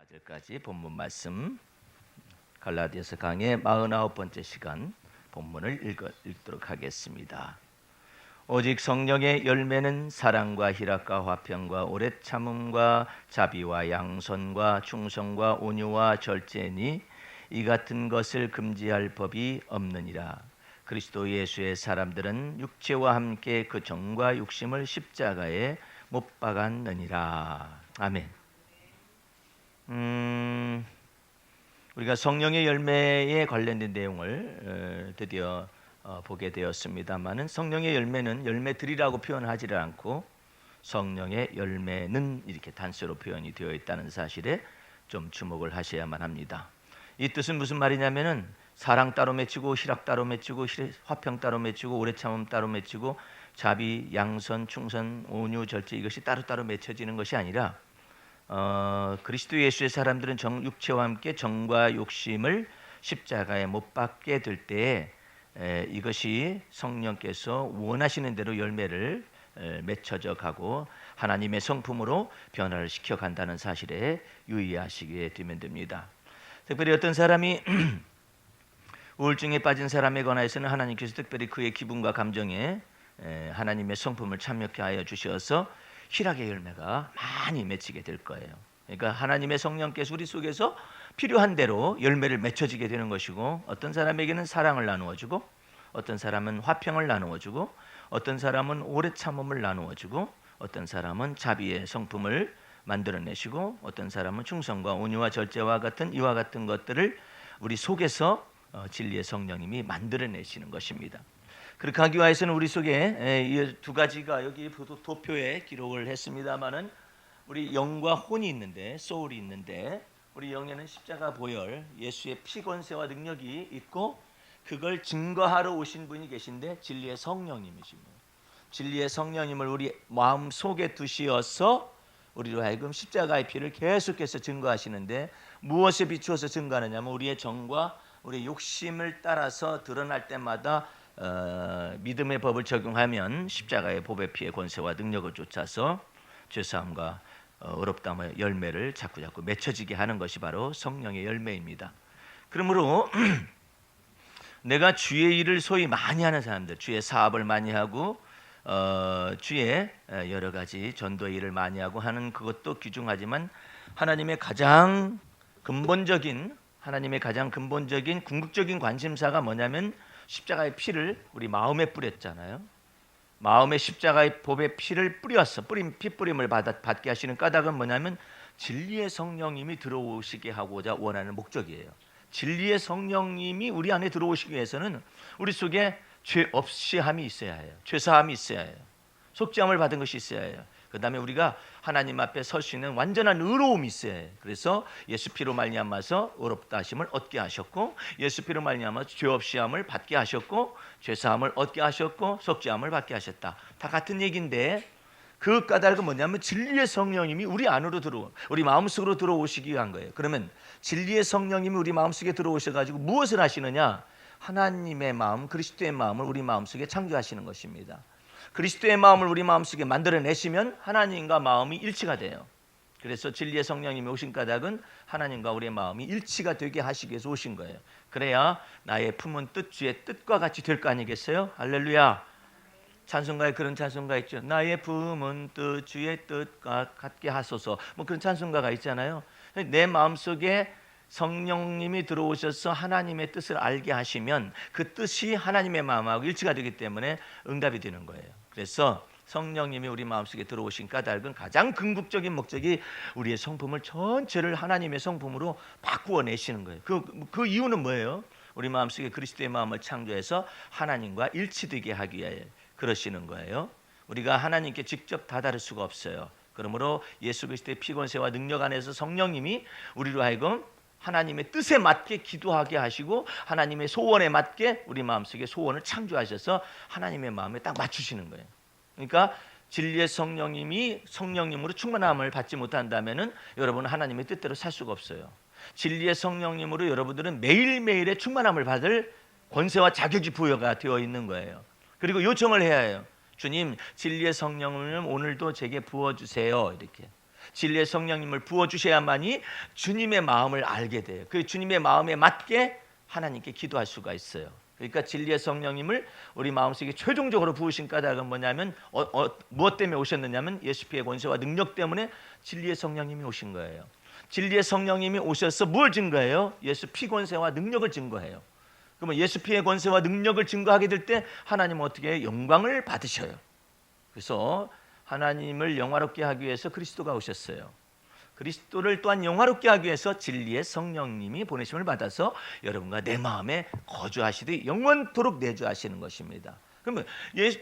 4절까지 본문 말씀 갈라디아서 강의 49번째 시간 본문을 읽도록 하겠습니다. 오직 성령의 열매는 사랑과 희락과 화평과 오래 참음과 자비와 양선과 충성과 온유와 절제니 이 같은 것을 금지할 법이 없느니라. 그리스도 예수의 사람들은 육체와 함께 그 정과 욕심을 십자가에 못 박았느니라. 아멘. 우리가 성령의 열매에 관련된 내용을 드디어 보게 되었습니다만은 성령의 열매는 열매들이라고 표현하지를 않고 성령의 열매는 이렇게 단수로 표현이 되어 있다는 사실에 좀 주목을 하셔야만 합니다. 이 뜻은 무슨 말이냐면은 사랑 따로 맺히고 희락 따로 맺히고 화평 따로 맺히고 오래 참음 따로 맺히고 자비, 양선, 충선, 온유, 절제 이것이 따로따로 맺혀지는 것이 아니라 그리스도 예수의 사람들은 육체와 함께 정과 욕심을 십자가에 못 박게 될 때에 이것이 성령께서 원하시는 대로 열매를 맺혀져 가고 하나님의 성품으로 변화를 시켜간다는 사실에 유의하시게 되면 됩니다. 특별히 어떤 사람이 우울증에 빠진 사람에 관해서는 하나님께서 특별히 그의 기분과 감정에 하나님의 성품을 참여케 하여 주셔서 희락의 열매가 많이 맺히게 될 거예요. 그러니까 하나님의 성령께서 우리 속에서 필요한 대로 열매를 맺혀지게 되는 것이고, 어떤 사람에게는 사랑을 나누어주고, 어떤 사람은 화평을 나누어주고, 어떤 사람은 오래 참음을 나누어주고, 어떤 사람은 자비의 성품을 만들어내시고, 어떤 사람은 충성과 온유와 절제와 같은 이와 같은 것들을 우리 속에서 진리의 성령님이 만들어내시는 것입니다. 그렇게 하기 위해서는 우리 속에 이 두 가지가 여기 도표에 기록을 했습니다마는 우리 영과 혼이 있는데, 소울이 있는데, 우리 영에는 십자가 보혈, 예수의 피 권세와 능력이 있고 그걸 증거하러 오신 분이 계신데 진리의 성령님이십니다. 진리의 성령님을 우리 마음 속에 두시어서 우리로 하여금 십자가의 피를 계속해서 증거하시는데, 무엇에 비추어서 증거하느냐면 우리의 정과 우리의 욕심을 따라서 드러날 때마다 믿음의 법을 적용하면 십자가의 보배 피의 권세와 능력을 쫓아서 죄사함과 의롭다함의 열매를 자꾸 맺혀지게 하는 것이 바로 성령의 열매입니다. 그러므로 내가 주의 일을 소위 많이 하는 사람들, 주의 사업을 많이 하고 주의 여러 가지 전도의 일을 많이 하고 하는 그것도 귀중하지만 하나님의 가장 근본적인 궁극적인 관심사가 뭐냐면 십자가의 피를 우리 마음에 뿌렸잖아요. 마음에 십자가의 보배 피를 뿌렸어. 피 뿌림을 받게 하시는 까닭은 뭐냐면 진리의 성령님이 들어오시게 하고자 원하는 목적이에요. 진리의 성령님이 우리 안에 들어오시기 위해서는 우리 속에 죄 없이 함이 있어야 해요. 죄사함이 있어야 해요. 속죄함을 받은 것이 있어야 해요. 그 다음에 우리가 하나님 앞에 설 수 있는 완전한 의로움이 있어야 해요. 그래서 예수 피로 말미암아서 의롭다 하심을 얻게 하셨고, 예수 피로 말미암아서 죄 없이 함을 받게 하셨고, 죄사함을 얻게 하셨고, 속죄함을 받게 하셨다. 다 같은 얘기인데 그 까닭은 뭐냐면 진리의 성령님이 우리 안으로 우리 마음속으로 들어오시기 위한 거예요. 그러면 진리의 성령님이 우리 마음속에 들어오셔가지고 무엇을 하시느냐? 하나님의 마음, 그리스도의 마음을 우리 마음속에 창조하시는 것입니다. 그리스도의 마음을 우리 마음속에 만들어내시면 하나님과 마음이 일치가 돼요. 그래서 진리의 성령님이 오신 까닭은 하나님과 우리의 마음이 일치가 되게 하시기 위해서 오신 거예요. 그래야 나의 품은 뜻, 주의 뜻과 같이 될 거 아니겠어요? 할렐루야. 찬송가에 그런 찬송가 있죠. 나의 품은 뜻, 주의 뜻과 같게 하소서. 뭐 그런 찬송가가 있잖아요. 내 마음속에 성령님이 들어오셔서 하나님의 뜻을 알게 하시면 그 뜻이 하나님의 마음하고 일치가 되기 때문에 응답이 되는 거예요. 그래서 성령님이 우리 마음속에 들어오신 까닭은 가장 궁극적인 목적이 우리의 성품을 전체를 하나님의 성품으로 바꾸어 내시는 거예요. 그 이유는 뭐예요? 우리 마음속에 그리스도의 마음을 창조해서 하나님과 일치되게 하기 위해 그러시는 거예요. 우리가 하나님께 직접 다다를 수가 없어요. 그러므로 예수 그리스도의 피권세와 능력 안에서 성령님이 우리로 하여금 하나님의 뜻에 맞게 기도하게 하시고 하나님의 소원에 맞게 우리 마음속에 소원을 창조하셔서 하나님의 마음에 딱 맞추시는 거예요. 그러니까 진리의 성령님이 성령님으로 충만함을 받지 못한다면은 여러분은 하나님의 뜻대로 살 수가 없어요. 진리의 성령님으로 여러분들은 매일매일의 충만함을 받을 권세와 자격이 부여가 되어 있는 거예요. 그리고 요청을 해야 해요. 주님, 진리의 성령을 오늘도 제게 부어주세요. 이렇게. 진리의 성령님을 부어주셔야만이 주님의 마음을 알게 돼요. 그 주님의 마음에 맞게 하나님께 기도할 수가 있어요. 그러니까 진리의 성령님을 우리 마음속에 최종적으로 부으신 까닭은 뭐냐면 무엇 때문에 오셨느냐면 예수 피의 권세와 능력 때문에 진리의 성령님이 오신 거예요. 진리의 성령님이 오셔서 뭘 증거해요? 예수 피 권세와 능력을 증거해요. 그러면 예수 피의 권세와 능력을 증거하게 될 때 하나님은 어떻게 해요? 영광을 받으셔요. 그래서 하나님을 영화롭게 하기 위해서 그리스도가 오셨어요. 그리스도를 또한 영화롭게 하기 위해서 진리의 성령님이 보내심을 받아서 여러분과 내 마음에 거주하시되 영원토록 내주하시는 것입니다. 그러면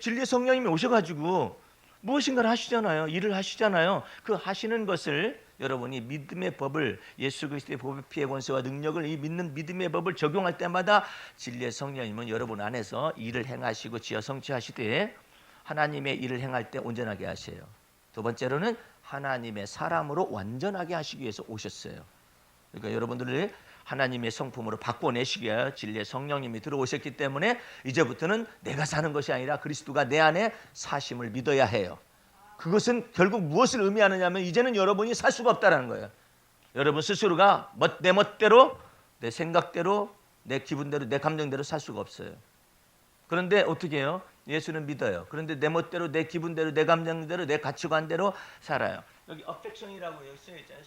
진리의 성령님이 오셔가지고 무엇인가를 하시잖아요. 일을 하시잖아요. 그 하시는 것을 여러분이 믿음의 법을 예수 그리스도의 피의 권세와 능력을 이 믿는 믿음의 법을 적용할 때마다 진리의 성령님은 여러분 안에서 일을 행하시고 지어 성취하시되 하나님의 일을 행할 때 온전하게 하세요. 두 번째로는 하나님의 사람으로 완전하게 하시기 위해서 오셨어요. 그러니까 여러분들을 하나님의 성품으로 바꿔내시기 위하여 진리의 성령님이 들어오셨기 때문에 이제부터는 내가 사는 것이 아니라 그리스도가 내 안에 사심을 믿어야 해요. 그것은 결국 무엇을 의미하느냐면 이제는 여러분이 살 수가 없다는 거예요. 여러분 스스로가 내 멋대로, 내 생각대로, 내 기분대로, 내 감정대로 살 수가 없어요. 그런데 어떻게 해요? 예수는 믿어요. 그런데 내 멋대로, 내 기분대로, 내 감정대로, 내 가치관대로 살아요. 여기 affection이라고 여기 쓰여 있잖아요.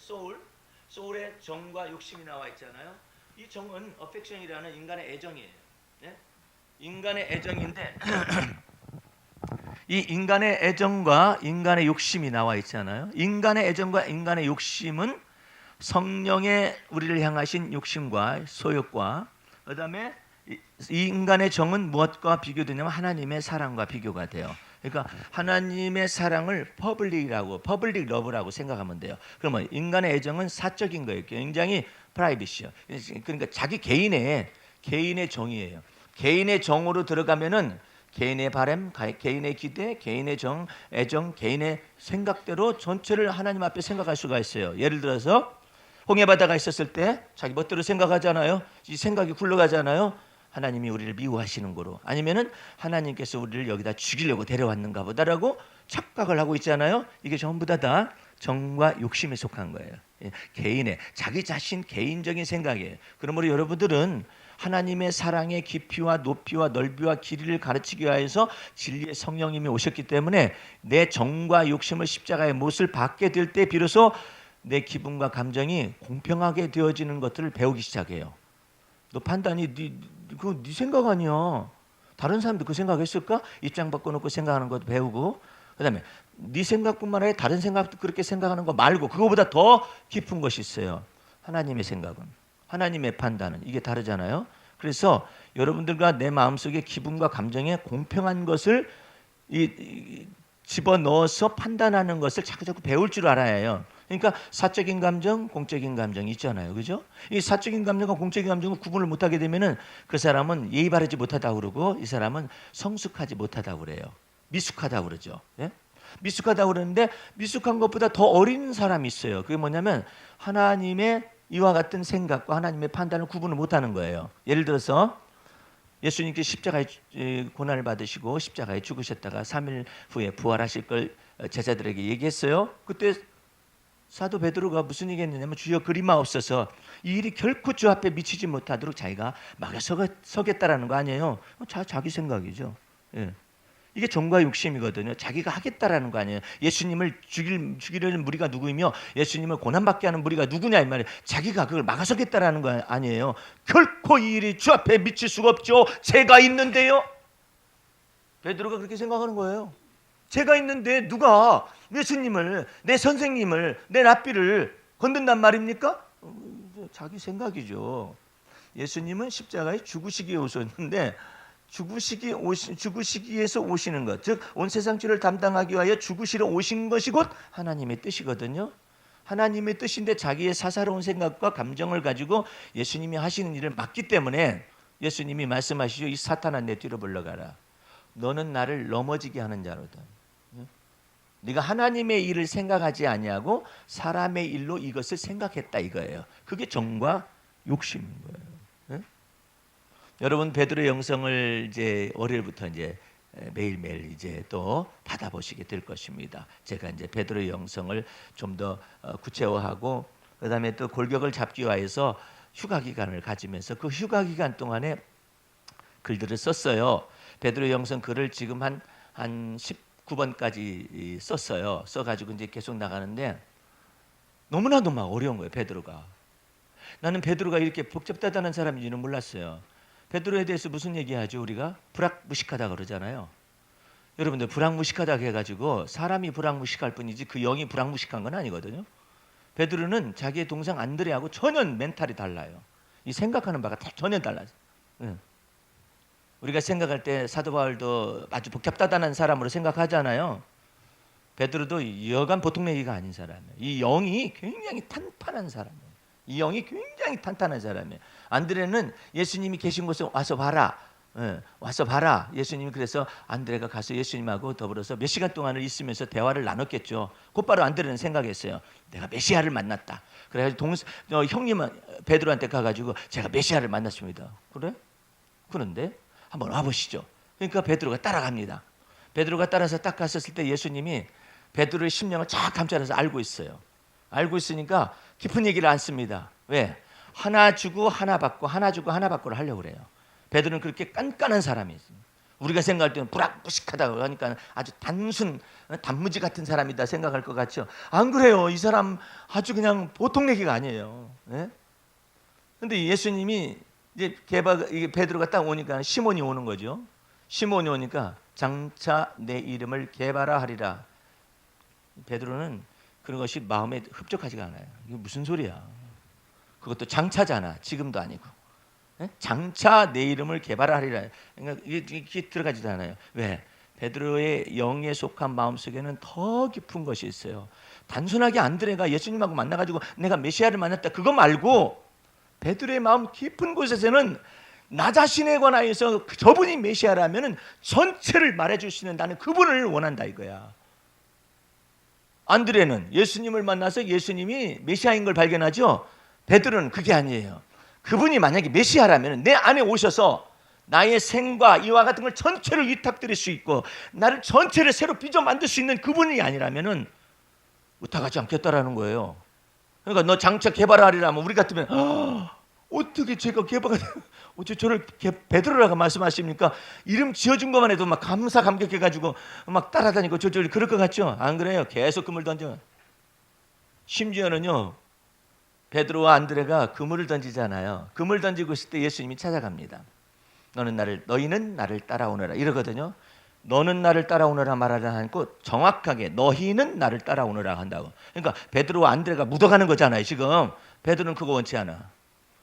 소울의 정과 욕심이 나와 있잖아요. 이 정은 affection이라는 인간의 애정이에요. 네? 인간의 애정인데 이 인간의 애정과 인간의 욕심이 나와 있잖아요. 인간의 애정과 인간의 욕심은 성령의 우리를 향하신 욕심과 소욕과 그다음에 이 인간의 정은 무엇과 비교되냐면 하나님의 사랑과 비교가 돼요. 그러니까 하나님의 사랑을 퍼블릭 러브라고 생각하면 돼요. 그러면 인간의 애정은 사적인 거예요. 굉장히 프라이빗이요. 그러니까 자기 개인의 정이에요. 개인의 정으로 들어가면은 개인의 바람, 개인의 기대, 개인의 애정, 개인의 생각대로 전체를 하나님 앞에 생각할 수가 있어요. 예를 들어서 홍해바다가 있었을 때 자기 멋대로 생각하잖아요. 이 생각이 굴러가잖아요. 하나님이 우리를 미워하시는 거로, 아니면은 하나님께서 우리를 여기다 죽이려고 데려왔는가 보다라고 착각을 하고 있잖아요. 이게 전부 다 정과 욕심에 속한 거예요. 개인의 자기 자신 개인적인 생각이에요. 그러므로 여러분들은 하나님의 사랑의 깊이와 높이와 넓이와 길이를 가르치기 위해서 진리의 성령님이 오셨기 때문에 내 정과 욕심을 십자가의 못을 받게 될 때 비로소 내 기분과 감정이 공평하게 되어지는 것들을 배우기 시작해요. 너 판단이 네 생각 아니야. 다른 사람도 그 생각했을까? 입장 바꿔놓고 생각하는 것도 배우고, 그다음에 네 생각뿐만 아니라 다른 생각도 그렇게 생각하는 거 말고 그거보다 더 깊은 것이 있어요. 하나님의 생각은, 하나님의 판단은 이게 다르잖아요. 그래서 여러분들과 내 마음속의 기분과 감정에 공평한 것을 집어넣어서 판단하는 것을 자꾸 배울 줄 알아야 해요. 그러니까 사적인 감정, 공적인 감정이 있잖아요. 그죠? 이 사적인 감정과 공적인 감정을 구분을 못하게 되면은 그 사람은 예의 바르지 못하다고 그러고 이 사람은 성숙하지 못하다고 그래요. 미숙하다고 그러죠. 예? 미숙하다고 그러는데 미숙한 것보다 더 어린 사람이 있어요. 그게 뭐냐면 하나님의 이와 같은 생각과 하나님의 판단을 구분을 못하는 거예요. 예를 들어서 예수님께 십자가에 고난을 받으시고 십자가에 죽으셨다가 3일 후에 부활하실 걸 제자들에게 얘기했어요. 그때 사도 베드로가 무슨 얘기했느냐면 주여 그리마옵소서, 이 일이 결코 주 앞에 미치지 못하도록 자기가 막아 서겠다라는 거 아니에요. 자기 생각이죠. 예. 이게 정과 욕심이거든요. 자기가 하겠다라는 거 아니에요. 예수님을 죽이려는 무리가 누구이며 예수님을 고난받게 하는 무리가 누구냐 이 말이에요. 자기가 그걸 막아서겠다라는 거 아니에요. 결코 이 일이 주 앞에 미칠 수가 없죠. 제가 있는데요. 베드로가 그렇게 생각하는 거예요. 제가 있는데 누가 예수님을, 내 선생님을, 내 랍비를 건든단 말입니까? 자기 생각이죠. 예수님은 십자가에 죽으시기에 오셨는데 죽으시기 위해서 오시는 것, 즉 온 세상 죄를 담당하기 위하여 죽으시러 오신 것이 곧 하나님의 뜻이거든요. 하나님의 뜻인데 자기의 사사로운 생각과 감정을 가지고 예수님이 하시는 일을 막기 때문에 예수님이 말씀하시죠. 이 사탄아 내 뒤로 물러가라. 너는 나를 넘어지게 하는 자로다. 네가 하나님의 일을 생각하지 아니하고 사람의 일로 이것을 생각했다 이거예요. 그게 정과 욕심인 거예요. 네? 여러분 베드로의 영성을 이제 월요일부터 이제 매일매일 이제 또 받아보시게 될 것입니다. 제가 이제 베드로의 영성을 좀 더 구체화하고 그다음에 또 골격을 잡기 위해서 휴가 기간을 가지면서 그 휴가 기간 동안에 글들을 썼어요. 베드로의 영성 글을 지금 한 19번까지 썼어요. 써가지고 이제 계속 나가는데 너무나도 막 어려운 거예요. 베드로가. 나는 베드로가 이렇게 복잡하다는 사람인지는 몰랐어요. 베드로에 대해서 무슨 얘기하죠? 우리가 불악무식하다 그러잖아요. 여러분들 불악무식하다 해가지고 사람이 불악무식할 뿐이지 그 영이 불악무식한 건 아니거든요. 베드로는 자기의 동생 안드레하고 전혀 멘탈이 달라요. 이 생각하는 바가 전혀 달라요. 우리가 생각할 때 사도 바울도 아주 복잡하다는 사람으로 생각하잖아요. 베드로도 여간 보통 얘기가 아닌 사람이에요. 이 영이 굉장히 탄탄한 사람이에요. 이 영이 굉장히 탄탄한 사람이에요. 안드레는 예수님이 계신 곳에 와서 봐라. 와서 봐라. 예수님이 그래서 안드레가 가서 예수님하고 더불어서 몇 시간 동안을 있으면서 대화를 나눴겠죠. 곧바로 안드레는 생각했어요. 내가 메시아를 만났다. 그래가지고 형님은 베드로한테 가가지고 제가 메시아를 만났습니다. 그래? 그런데 한번 와보시죠. 그러니까 베드로가 따라갑니다. 베드로가 따라서 딱 갔었을 때 예수님이 베드로의 심령을 쫙 감싸서 알고 있어요. 알고 있으니까 깊은 얘기를 안 씁니다. 왜? 하나 주고 하나 받고 하나 주고 하나 받고를 하려고 그래요. 베드로는 그렇게 깐깐한 사람이에요. 우리가 생각할 때는 불악무식하다고 하니까 아주 단순 단무지 같은 사람이다 생각할 것 같죠. 안 그래요. 이 사람 아주 그냥 보통 얘기가 아니에요. 그런데 예수님이 이제 베드로가 딱 오니까 시몬이 오는 거죠. 시몬이 오니까 장차 내 이름을 게바라 하리라. 베드로는 그런 것이 마음에 흡족하지가 않아요. 이게 무슨 소리야? 그것도 장차잖아. 지금도 아니고. 장차 내 이름을 개발하리라. 그러니까 이게 들어가지도 않아요. 왜? 베드로의 영에 속한 마음속에는 더 깊은 것이 있어요. 단순하게 안드레가 예수님하고 만나가지고 내가 메시아를 만났다 그거 말고 베드로의 마음 깊은 곳에서는 나 자신에 관하여서 저분이 메시아라면 전체를 말해줄 수 있는 나는 그분을 원한다 이거야. 안드레는 예수님을 만나서 예수님이 메시아인 걸 발견하죠. 베드로는 그게 아니에요. 그분이 만약에 메시아라면 내 안에 오셔서 나의 생과 이와 같은 걸 전체를 위탁드릴 수 있고 나를 전체를 새로 빚어 만들 수 있는 그분이 아니라면 의탁하지 않겠다라는 거예요. 그러니까 너 장차 개발하리라면 우리 같으면 어떻게 제가 개발을 어째 저를 베드로라고 말씀하십니까? 이름 지어준 것만 해도 막 감격해가지고 막 따라다니고 저 그럴 것 같죠? 안 그래요? 계속 그물 던져. 심지어는요 베드로와 안드레가 그물을 던지잖아요. 그물 던지고 있을 때 예수님이 찾아갑니다. 너희는 나를 따라오너라 이러거든요. 너는 나를 따라오너라 말하지 않고 정확하게 너희는 나를 따라오너라 한다고. 그러니까 베드로와 안드레가 묻어가는 거잖아요. 지금 베드로는 그거 원치 않아.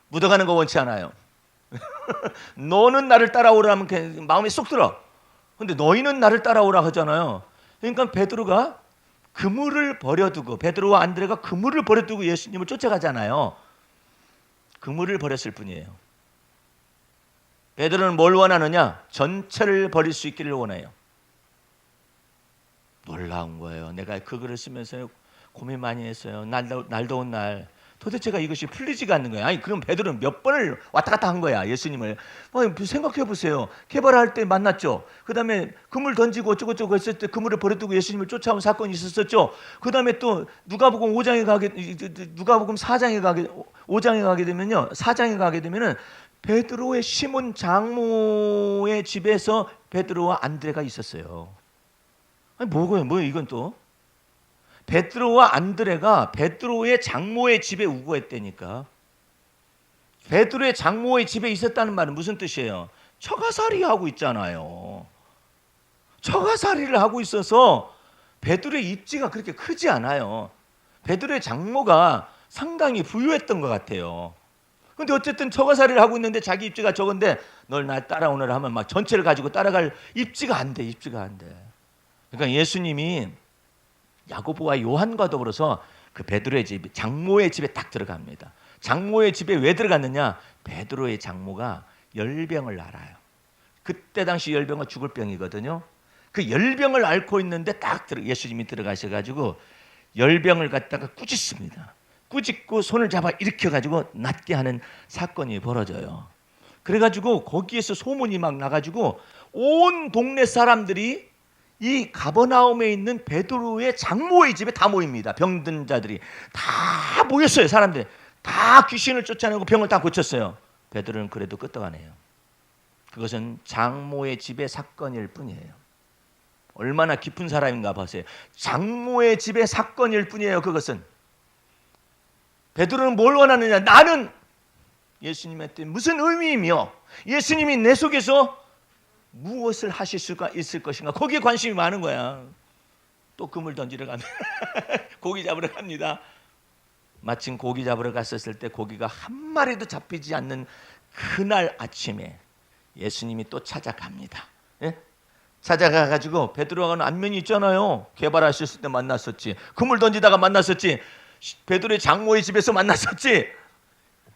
묻어가는 거 원치 않아요. 너는 나를 따라오라면 마음에 쏙 들어. 근데 너희는 나를 따라오라 하잖아요. 그러니까 베드로가 그물을 버려두고 베드로와 안드레가 그물을 버려두고 예수님을 쫓아가잖아요. 그물을 버렸을 뿐이에요. 베드로는 뭘 원하느냐? 전체를 버릴 수 있기를 원해요. 놀라운 거예요. 내가 그 글을 쓰면서 고민 많이 했어요. 날 더운 날 도대체가 이것이 풀리지가 않는 거야. 아니 그럼 베드로는 몇 번을 왔다 갔다 한 거야 예수님을. 생각해 보세요. 개발할 때 만났죠. 그 다음에 그물 던지고 어쩌고저쩌고 했을 때 그물을 버려두고 예수님을 쫓아온 사건이 있었죠. 그 다음에 또 누가복음 4장에 가게 되면요. 4장에 가게 되면은 베드로의 시몬 장모의 집에서 베드로와 안드레가 있었어요. 아니 뭐예요 이건 또? 베드로와 안드레가 베드로의 장모의 집에 우거했다니까. 베드로의 장모의 집에 있었다는 말은 무슨 뜻이에요? 처가살이 하고 있잖아요. 처가살이를 하고 있어서 베드로의 입지가 그렇게 크지 않아요. 베드로의 장모가 상당히 부유했던 것 같아요. 근데 어쨌든 처가살이를 하고 있는데 자기 입지가 적은데 널 날 따라오너라 하면 막 전체를 가지고 따라갈 입지가 안 돼. 그러니까 예수님이 야고보와 요한과 더불어서 그 베드로의 집, 장모의 집에 딱 들어갑니다. 장모의 집에 왜 들어갔느냐? 베드로의 장모가 열병을 앓아요. 그때 당시 열병은 죽을 병이거든요. 그 열병을 앓고 있는데 딱 예수님이 들어가셔가지고 열병을 갖다가 꾸짖습니다. 꾸짖고 손을 잡아 일으켜가지고 낫게 하는 사건이 벌어져요. 그래가지고 거기에서 소문이 막 나가지고 온 동네 사람들이 이 가버나움에 있는 베드로의 장모의 집에 다 모입니다. 병든 자들이 다 모였어요. 사람들이 다 귀신을 쫓아내고 병을 다 고쳤어요. 베드로는 그래도 끄떡하네요. 그것은 장모의 집의 사건일 뿐이에요. 얼마나 깊은 사람인가 보세요. 장모의 집의 사건일 뿐이에요. 그것은. 베드로는 뭘 원하느냐? 나는 예수님한테 무슨 의미이며 예수님이 내 속에서 무엇을 하실 수가 있을 것인가, 거기에 관심이 많은 거야. 또 그물 던지러 갑니다. 고기 잡으러 갑니다. 마침 고기 잡으러 갔었을 때 고기가 한 마리도 잡히지 않는 그날 아침에 예수님이 또 찾아갑니다. 예? 찾아가가지고 베드로와는 안면이 있잖아요. 개발하셨을 때 만났었지. 그물 던지다가 만났었지. 베드로의 장모의 집에서 만났었지.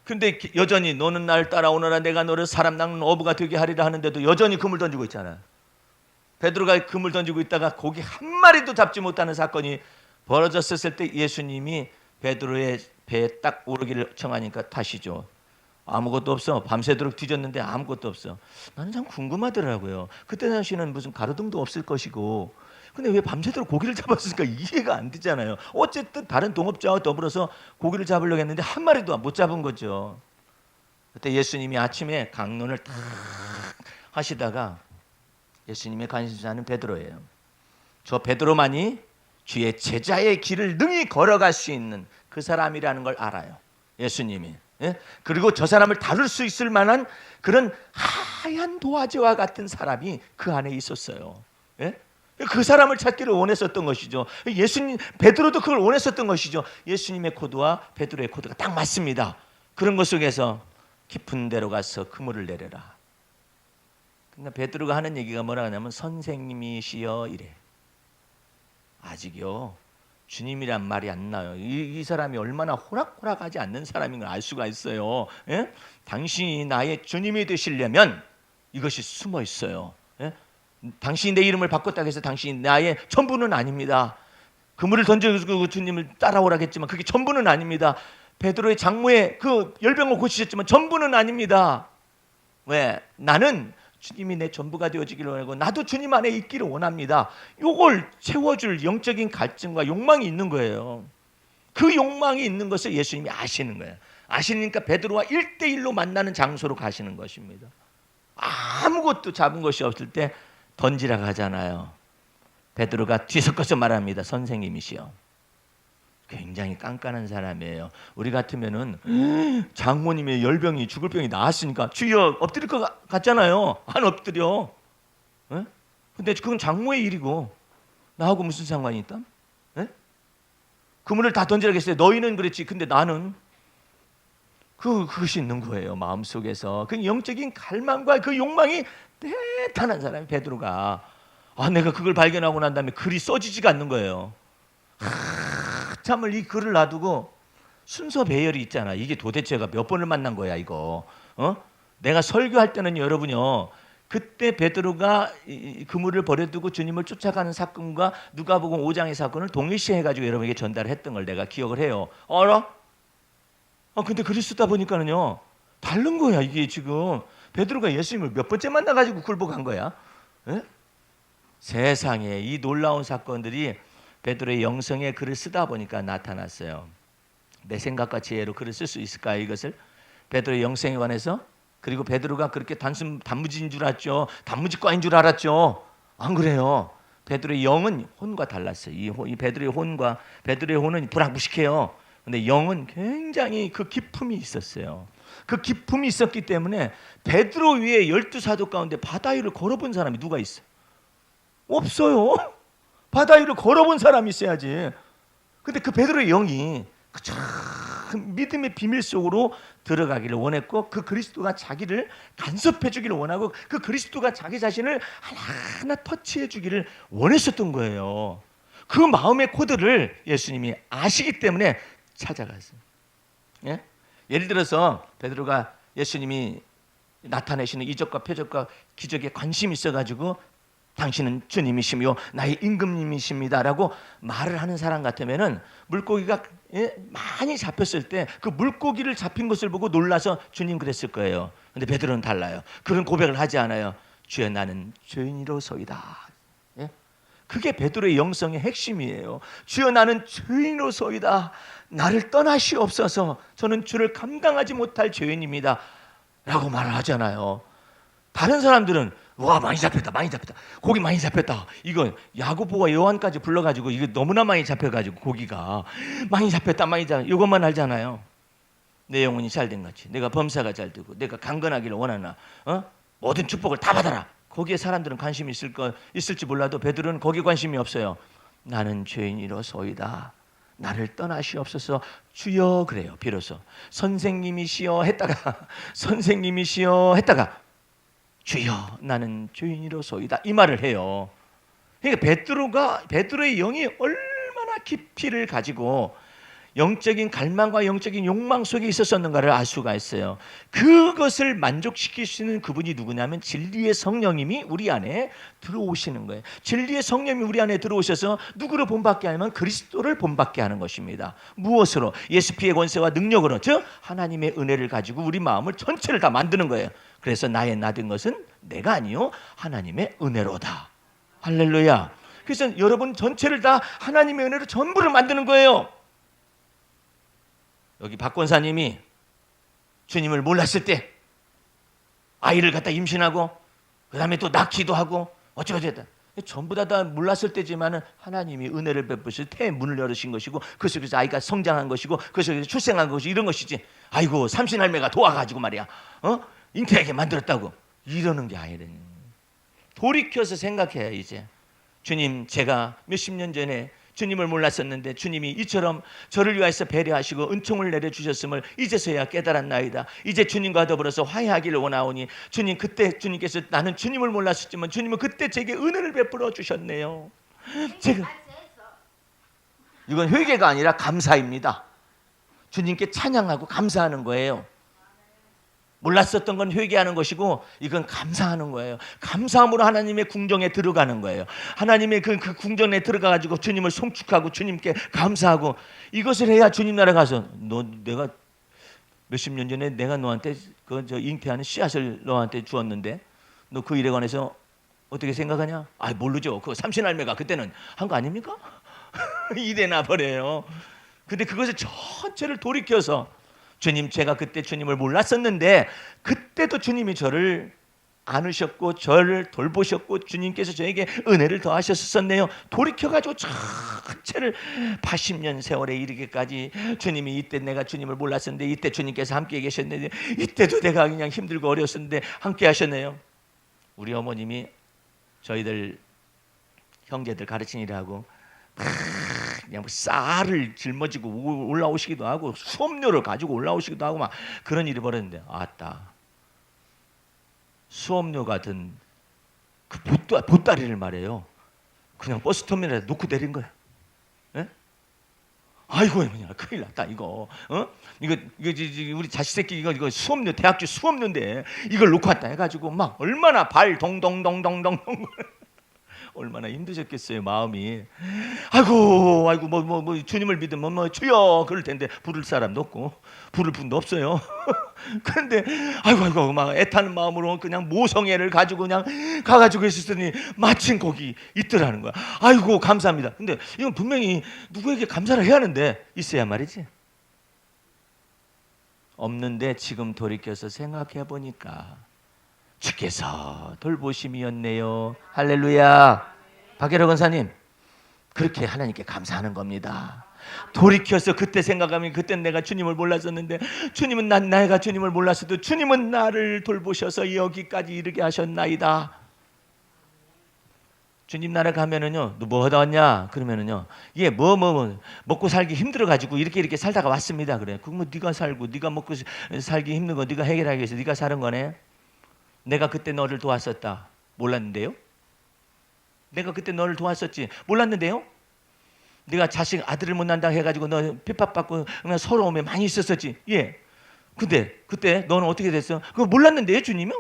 근데 여전히 너는 날 따라오너라 내가 너를 사람 낚는 어부가 되게 하리라 하는데도 여전히 그물 던지고 있잖아요. 베드로가 그물 던지고 있다가 고기 한 마리도 잡지 못하는 사건이 벌어졌을 때 예수님이 베드로의 배에 딱 오르기를 청하니까 타시죠. 아무것도 없어. 밤새도록 뒤졌는데 아무것도 없어. 나는 참 궁금하더라고요. 그때 당시에는 무슨 가로등도 없을 것이고, 근데 왜 밤새도록 고기를 잡았을까 이해가 안 되잖아요. 어쨌든 다른 동업자와 더불어서 고기를 잡으려고 했는데 한 마리도 못 잡은 거죠. 그때 예수님이 아침에 강론을 탁 하시다가 예수님의 관심사는 베드로예요. 저 베드로만이 주의 제자의 길을 능히 걸어갈 수 있는 그 사람이라는 걸 알아요. 예수님이. 예? 그리고 저 사람을 다룰 수 있을 만한 그런 하얀 도화지와 같은 사람이 그 안에 있었어요. 예? 그 사람을 찾기를 원했었던 것이죠. 예수님, 베드로도 그걸 원했었던 것이죠. 예수님의 코드와 베드로의 코드가 딱 맞습니다. 그런 것 속에서 깊은 데로 가서 그물을 내려라. 근데 베드로가 하는 얘기가 뭐라 하냐면 선생님이시여 이래. 아직요 주님이란 말이 안 나요. 이 사람이 얼마나 호락호락하지 않는 사람인 걸 알 수가 있어요. 예? 당신이 나의 주님이 되시려면 이것이 숨어 있어요. 예? 당신이 내 이름을 바꿨다고 해서 당신이 나의 전부는 아닙니다. 그물을 던져주고 주님을 따라오라고 했지만 그게 전부는 아닙니다. 베드로의 장모의 그 열병을 고치셨지만 전부는 아닙니다. 왜? 나는 주님이 내 전부가 되어지기를 원하고 나도 주님 안에 있기를 원합니다. 이걸 채워줄 영적인 갈증과 욕망이 있는 거예요. 그 욕망이 있는 것을 예수님이 아시는 거예요. 아시니까 베드로와 1대1로 만나는 장소로 가시는 것입니다. 아무것도 잡은 것이 없을 때 던지라고 하잖아요. 베드로가 뒤섞어서 말합니다. 선생님이시여. 굉장히 깐깐한 사람이에요. 우리 같으면은 장모님의 열병이 죽을 병이 나았으니까 주여 엎드릴 것 같잖아요. 안 엎드려. 에? 근데 그건 장모의 일이고 나하고 무슨 상관이 있다? 에? 그물을 다 던지라겠어요. 너희는 그랬지. 근데 나는 그것이 있는 거예요. 마음속에서 그 영적인 갈망과 그 욕망이 대단한 사람이 베드로가. 내가 그걸 발견하고 난 다음에 글이 써지지가 않는 거예요. 참을 이 글을 놔두고 순서 배열이 있잖아. 이게 도대체가 몇 번을 만난 거야 이거. 내가 설교할 때는 여러분요, 그때 베드로가 그물을 버려두고 주님을 쫓아가는 사건과 누가복음 5장의 사건을 동일시 해가지고 여러분에게 전달했던 걸 내가 기억을 해요. 알아? 근데 글을 쓰다 보니까는요 다른 거야. 이게 지금 베드로가 예수님을 몇 번째 만나가지고 굴복한 거야. 에? 세상에 이 놀라운 사건들이 베드로의 영성에 글을 쓰다 보니까 나타났어요. 내 생각과 지혜로 글을 쓸 수 있을까요? 이것을 베드로의 영성에 관해서. 그리고 베드로가 그렇게 단순 단무지인 줄 알았죠. 단무지과인 줄 알았죠. 안 그래요. 베드로의 영은 혼과 달랐어요. 이 베드로의 혼과 베드로의 혼은 불확무식해요. 근데 영은 굉장히 그 기품이 있었어요. 그 기품이 있었기 때문에 베드로 위에 12사도 가운데 바다 위를 걸어본 사람이 누가 있어요? 없어요. 바다 위를 걸어본 사람이 있어야지. 근데 그 베드로의 영이 그 믿음의 비밀 속으로 들어가기를 원했고, 그 그리스도가 자기를 간섭해 주기를 원하고, 그 그리스도가 자기 자신을 하나하나 터치해 주기를 원했었던 거예요. 그 마음의 코드를 예수님이 아시기 때문에 찾아갔어요. 예? 예를 들어서 베드로가 예수님이 나타내시는 이적과 표적과 기적에 관심이 있어가지고 당신은 주님이시며 나의 임금님이십니다라고 말을 하는 사람 같으면은 물고기가 많이 잡혔을 때 그 물고기를 잡힌 것을 보고 놀라서 주님 그랬을 거예요. 근데 베드로는 달라요. 그런 고백을 하지 않아요. 주여 나는 죄인이로소이다. 예? 그게 베드로의 영성의 핵심이에요. 주여 나는 죄인이로소이다. 나를 떠나시옵소서. 저는 주를 감당하지 못할 죄인입니다. 라고 말을 하잖아요. 다른 사람들은 와 많이 잡혔다 많이 잡혔다 고기 많이 잡혔다 이거 야고보와 요한까지 불러가지고 이거 너무나 많이 잡혀가지고 고기가 많이 잡혔다 많이 잡혔다 이것만 알잖아요. 내 영혼이 잘된 같이 내가 범사가 잘 되고 내가 강건하기를 원하나 모든 축복을 다 받아라. 거기에 사람들은 관심이 있을지 몰라도 베드로는 거기에 관심이 없어요. 나는 죄인이로소이다. 나를 떠나시옵소서. 주여 그래요. 비로소 선생님이시여 했다가 선생님이시여 했다가 주여 나는 죄인이로소이다 이 말을 해요. 그러니까 베드로의 영이 얼마나 깊이를 가지고 영적인 갈망과 영적인 욕망 속에 있었었는가를 알 수가 있어요. 그것을 만족시키시는 그분이 누구냐면 진리의 성령님이 우리 안에 들어오시는 거예요. 진리의 성령님이 우리 안에 들어오셔서 누구를 본받게 하면 그리스도를 본받게 하는 것입니다. 무엇으로? 예수 피의 권세와 능력으로, 즉 하나님의 은혜를 가지고 우리 마음을 전체를 다 만드는 거예요. 그래서 나의 나된 것은 내가 아니요 하나님의 은혜로다. 할렐루야. 그래서 여러분 전체를 다 하나님의 은혜로 전부를 만드는 거예요. 여기 박 권사님이 주님을 몰랐을 때 아이를 갖다 임신하고 그 다음에 또 낳기도 하고 어쩌고저쩌고 전부 다 몰랐을 때지만은 하나님이 은혜를 베푸실 태 문을 열으신 것이고 그 속에서 아이가 성장한 것이고 그 속에서 출생한 것이 이런 것이지. 아이고 삼신할매가 도와가지고 말이야 잉태하게 만들었다고 이러는 게 아니래. 돌이켜서 생각해야 이제 주님 제가 몇십 년 전에 주님을 몰랐었는데 주님이 이처럼 저를 위하여서 배려하시고 은총을 내려주셨음을 이제서야 깨달았나이다. 이제 주님과 더불어서 화해하기를 원하오니 주님 그때 주님께서 나는 주님을 몰랐었지만 주님은 그때 제게 은혜를 베풀어 주셨네요. 제가 이건 회개가 아니라 감사입니다. 주님께 찬양하고 감사하는 거예요. 몰랐었던 건 회개하는 것이고 이건 감사하는 거예요. 감사함으로 하나님의 궁정에 들어가는 거예요. 하나님의 그 궁정에 들어가가지고 주님을 송축하고 주님께 감사하고 이것을 해야 주님 나라 가서 내가 몇십 년 전에 내가 너한테 잉태하는 씨앗을 너한테 주었는데 너 그 일에 관해서 어떻게 생각하냐? 모르죠. 그 삼신할매가 그때는 한 거 아닙니까? 이래나 버려요. 근데 그것을 전체를 돌이켜서 주님 제가 그때 주님을 몰랐었는데 그때도 주님이 저를 안으셨고 저를 돌보셨고 주님께서 저에게 은혜를 더하셨었네요. 돌이켜가지고 전체를 80년 세월에 이르기까지 주님이 이때 내가 주님을 몰랐었는데 이때 주님께서 함께 계셨는데 이때도 내가 그냥 힘들고 어려웠었는데 함께 하셨네요. 우리 어머님이 저희들 형제들 가르친 일하고 그냥 쌀을 짊어지고 올라오시기도 하고 수업료를 가지고 올라오시기도 하고 막 그런 일이 벌어졌는데 아따 수업료 같은 그 보따리를 말해요. 그냥 버스터미널에 놓고 내린 거야. 예? 아이고 큰일 났다 이거. 이거 우리 자식 새끼 이거 수업료 대학교 수업료인데 이걸 놓고 왔다 해가지고 막 얼마나 발 동동동동동 얼마나 힘드셨겠어요 마음이. 아이고 뭐 주님을 믿으면 뭐 주여 그럴 텐데 부를 사람도 없고 부를 분도 없어요. 그런데 아이고 막 애타는 마음으로 그냥 모성애를 가지고 그냥 가가지고 있었더니 마침 거기 있더라는 거야. 아이고 감사합니다. 근데 이건 분명히 누구에게 감사를 해야 하는데 있어야 말이지. 없는데 지금 돌이켜서 생각해 보니까 주께서 돌보심이었네요. 할렐루야. 박예로 권사님 그렇게 하나님께 감사하는 겁니다. 돌이켜서 그때 생각하면 그때는 내가 주님을 몰랐었는데 주님은 내가 주님을 몰랐어도 주님은 나를 돌보셔서 여기까지 이르게 하셨나이다. 주님 나라 가면은요, 너 뭐 하다 왔냐? 그러면은요, 예, 뭐 먹고 살기 힘들어 가지고 이렇게 살다가 왔습니다. 그래. 그럼 뭐 네가 살고 네가 먹고 살기 힘든 거 네가 해결하기 위해서 네가 사는 거네. 내가 그때 너를 도왔었다. 몰랐는데요? 내가 그때 너를 도왔었지. 몰랐는데요? 네가 자식 아들을 못 낳는다 해가지고 너 핍박받고 그냥 서러움에 많이 있었었지. 예. 근데 그때 너는 어떻게 됐어? 그거 몰랐는데요, 주님은?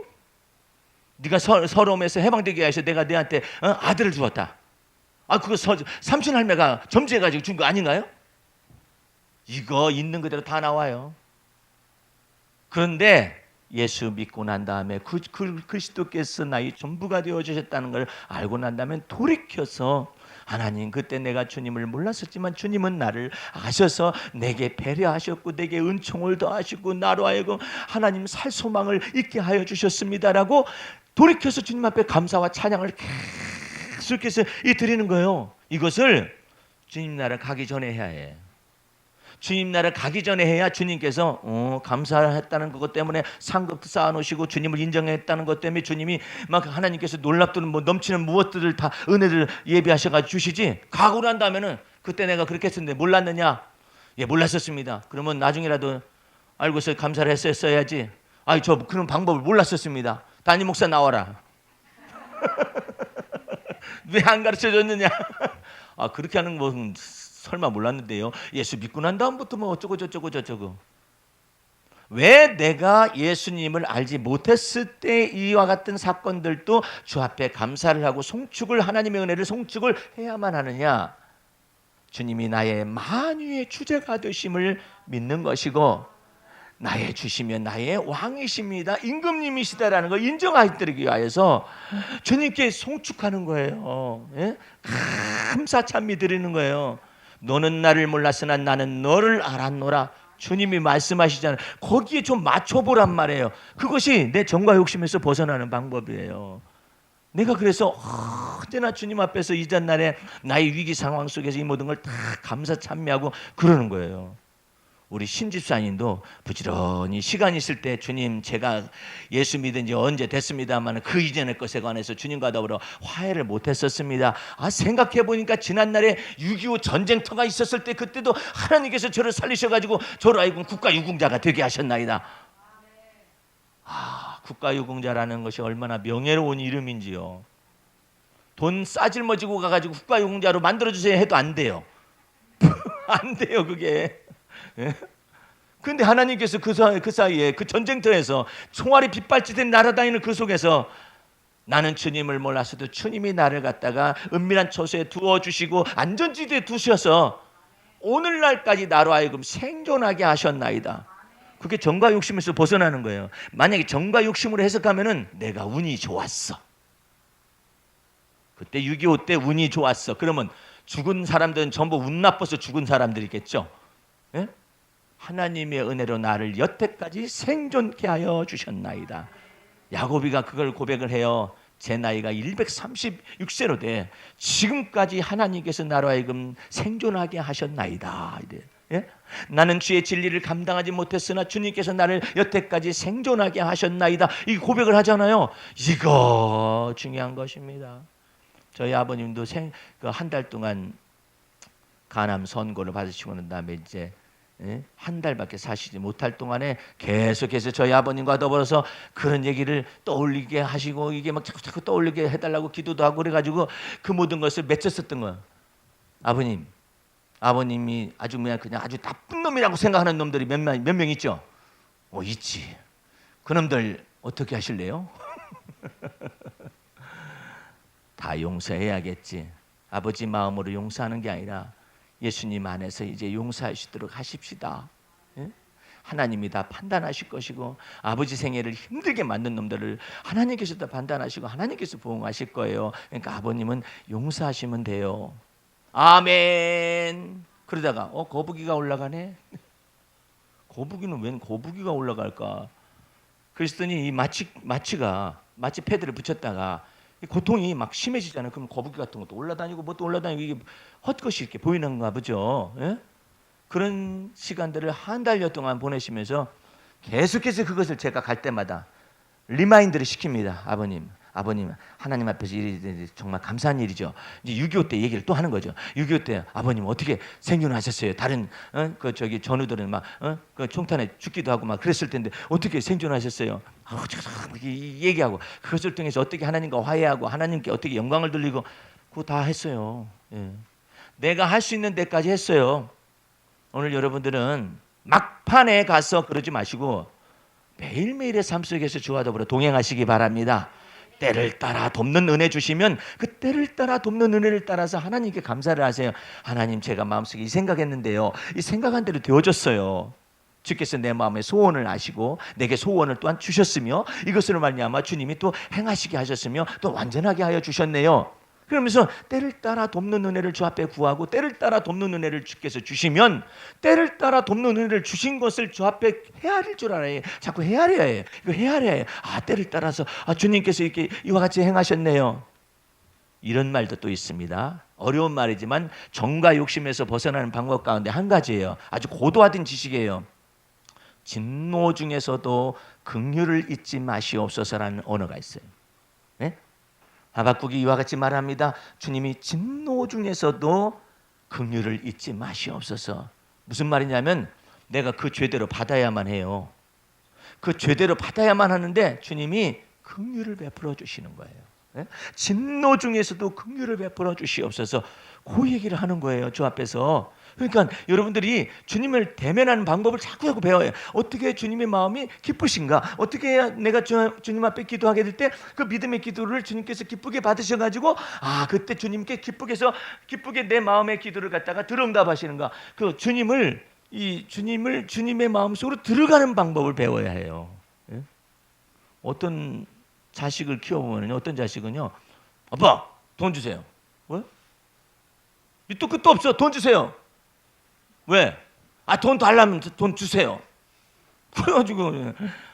네가 서러움에서 해방되게 해서 내가 너한테 아들을 주었다. 그거 삼촌 할매가 점지해가지고 준 거 아닌가요? 이거 있는 그대로 다 나와요. 그런데 예수 믿고 난 다음에 그리스도께서 나의 전부가 되어주셨다는 걸 알고 난 다음에 돌이켜서 하나님, 그때 내가 주님을 몰랐었지만 주님은 나를 아셔서 내게 배려하셨고 내게 은총을 더하시고 나로 하여금 하나님 살 소망을 있게 하여 주셨습니다라고 돌이켜서 주님 앞에 감사와 찬양을 계속해서 드리는 거예요. 이것을 주님 나라 가기 전에 해야 해. 주님 나라 가기 전에 해야 주님께서 감사했다는 것 때문에 상급도 쌓아놓으시고 주님을 인정했다는 것 때문에 주님이 막 하나님께서 놀랍도록 넘치는 무엇들을 다 은혜를 예비하셔가지고 주시지. 가고 난 다음에는 그때 내가 그렇게 했었는데 몰랐느냐? 예, 몰랐었습니다. 그러면 나중이라도 알고서 감사를 했어야지. 저 그런 방법을 몰랐었습니다. 담임 목사 나와라. 왜 안 가르쳐줬느냐? 그렇게 하는 것은 설마 몰랐는데요. 예수 믿고 난 다음부터 뭐 어쩌고 저쩌고. 왜 내가 예수님을 알지 못했을 때 이와 같은 사건들도 주 앞에 감사를 하고 송축을, 하나님의 은혜를 송축을 해야만 하느냐? 주님이 나의 만유의 주제가 되심을 믿는 것이고 나의 주시면 나의 왕이십니다, 임금님이시다라는 걸 인정하시기 위하여서 주님께 송축하는 거예요. 예? 감사 찬미 드리는 거예요. 너는 나를 몰랐으나 나는 너를 알았노라. 주님이 말씀하시잖아요. 거기에 좀 맞춰보란 말이에요. 그것이 내 정과 욕심에서 벗어나는 방법이에요. 내가 그래서 언제나 주님 앞에서 이 전날에 나의 위기 상황 속에서 이 모든 걸 다 감사 찬미하고 그러는 거예요. 우리 신집사님도 부지런히 시간 있을 때 주님, 제가 예수 믿은 지 언제 됐습니다만 그 이전의 것에 관해서 주님과 더불어 화해를 못했었습니다. 생각해 보니까 지난날에 6.25 전쟁터가 있었을 때 그때도 하나님께서 저를 살리셔가지고 저를 아이고 국가유공자가 되게 하셨나이다. 국가유공자라는 것이 얼마나 명예로운 이름인지요. 돈 싸질머지고 가가지고 국가유공자로 만들어주세요 해도 안 돼요. 안 돼요, 그게. 그런데 하나님께서 그 사이에 그 전쟁터에서 총알이 빗발치듯 날아다니는 그 속에서 나는 주님을 몰랐어도 주님이 나를 갖다가 은밀한 처소에 두어주시고 안전지대에 두셔서 오늘날까지 나로 하여금 생존하게 하셨나이다. 그게 정과 욕심에서 벗어나는 거예요. 만약에 정과 욕심으로 해석하면은 내가 운이 좋았어. 그때 6.25 때 운이 좋았어. 그러면 죽은 사람들은 전부 운 나빠서 죽은 사람들이겠죠. 예? 하나님의 은혜로 나를 여태까지 생존케 하여 주셨나이다. 야고비가 그걸 고백을 해요. 제 나이가 136세로 돼 지금까지 하나님께서 나로 하여금 생존하게 하셨나이다. 예? 나는 주의 진리를 감당하지 못했으나 주님께서 나를 여태까지 생존하게 하셨나이다. 이 고백을 하잖아요. 이거 중요한 것입니다. 저희 아버님도 한 달 동안 간암 선고를 받으시고 난 다음에 이제 한 달밖에 사시지 못할 동안에 계속해서 저희 아버님과 더불어서 그런 얘기를 떠올리게 하시고 이게 막 자꾸 떠올리게 해달라고 기도도 하고 그래가지고 그 모든 것을 맺혔었던 거예요. 아버님이 아주 그냥 아주 나쁜 놈이라고 생각하는 놈들이 몇 명 있죠? 있지. 그 놈들 어떻게 하실래요? 다 용서해야겠지. 아버지 마음으로 용서하는 게 아니라 예수님 안에서 이제 용서할 수 있도록 하십시다. 예? 하나님이 다 판단하실 것이고 아버지 생애를 힘들게 만든 놈들을 하나님께서 다 판단하시고 하나님께서 보응하실 거예요. 그러니까 아버님은 용서하시면 돼요. 아멘. 그러다가 거북이가 올라가네. 거북이는 웬 거북이가 올라갈까? 그랬더니 이 마취 패드를 붙였다가 고통이 막 심해지잖아요. 그럼 거북이 같은 것도 올라다니고 뭣도 올라다니고 이게 헛것이 이렇게 보이는가 보죠. 예? 그런 시간들을 한 달여 동안 보내시면서 계속해서 그것을 제가 갈 때마다 리마인드를 시킵니다. 아버님 하나님 앞에서 일이 정말 감사한 일이죠. 이제 6.25 때 얘기를 또 하는 거죠. 6.25 때 아버님 어떻게 생존하셨어요? 다른 전우들은 막 그 총탄에 죽기도 하고 막 그랬을 텐데 어떻게 생존하셨어요? 얘기하고 그것을 통해서 어떻게 하나님과 화해하고 하나님께 어떻게 영광을 돌리고 그거 다 했어요. 예. 내가 할 수 있는 데까지 했어요. 오늘 여러분들은 막판에 가서 그러지 마시고 매일매일의 삶 속에서 주와 더불어 동행하시기 바랍니다. 때를 따라 돕는 은혜 주시면 그 때를 따라 돕는 은혜를 따라서 하나님께 감사를 하세요. 하나님, 제가 마음속에 이 생각했는데요, 이 생각한 대로 되어졌어요. 주께서 내 마음의 소원을 아시고 내게 소원을 또한 주셨으며 이것으로 말미암아 주님이 또 행하시게 하셨으며 또 완전하게 하여 주셨네요. 그러면서 때를 따라 돕는 은혜를 주 앞에 구하고 때를 따라 돕는 은혜를 주께서 주시면 때를 따라 돕는 은혜를 주신 것을 주 앞에 헤아릴 줄 알아요. 자꾸 헤아려야 해요. 이거 헤아려야 해요. 때를 따라서 주님께서 이렇게 이와 같이 행하셨네요. 이런 말도 또 있습니다. 어려운 말이지만 정과 욕심에서 벗어나는 방법 가운데 한 가지예요. 아주 고도화된 지식이에요. 진노 중에서도 긍휼을 잊지 마시옵소서라는 언어가 있어요. 네? 하박국이 이와 같이 말합니다. 주님이 진노 중에서도 긍휼을 잊지 마시옵소서. 무슨 말이냐면 내가 그 죄대로 받아야만 해요. 그 죄대로 받아야만 하는데 주님이 긍휼을 베풀어 주시는 거예요. 네? 진노 중에서도 긍휼을 베풀어 주시옵소서. 그 얘기를 하는 거예요. 주 앞에서. 그러니까 여러분들이 주님을 대면하는 방법을 자꾸 배워요. 어떻게 주님의 마음이 기쁘신가? 어떻게 해야 내가 주님 앞에 기도하게 될 때 그 믿음의 기도를 주님께서 기쁘게 받으셔가지고 그때 주님께 기쁘게 내 마음의 기도를 갖다가 들응답하시는가? 그 주님을 주님의 마음속으로 들어가는 방법을 배워야 해요. 예? 어떤 자식을 키워보면 어떤 자식은요, 아빠 돈 주세요. 왜? 밑도 끝도 없어. 돈 주세요. 왜? 돈 달라면 돈 주세요. 그래가지고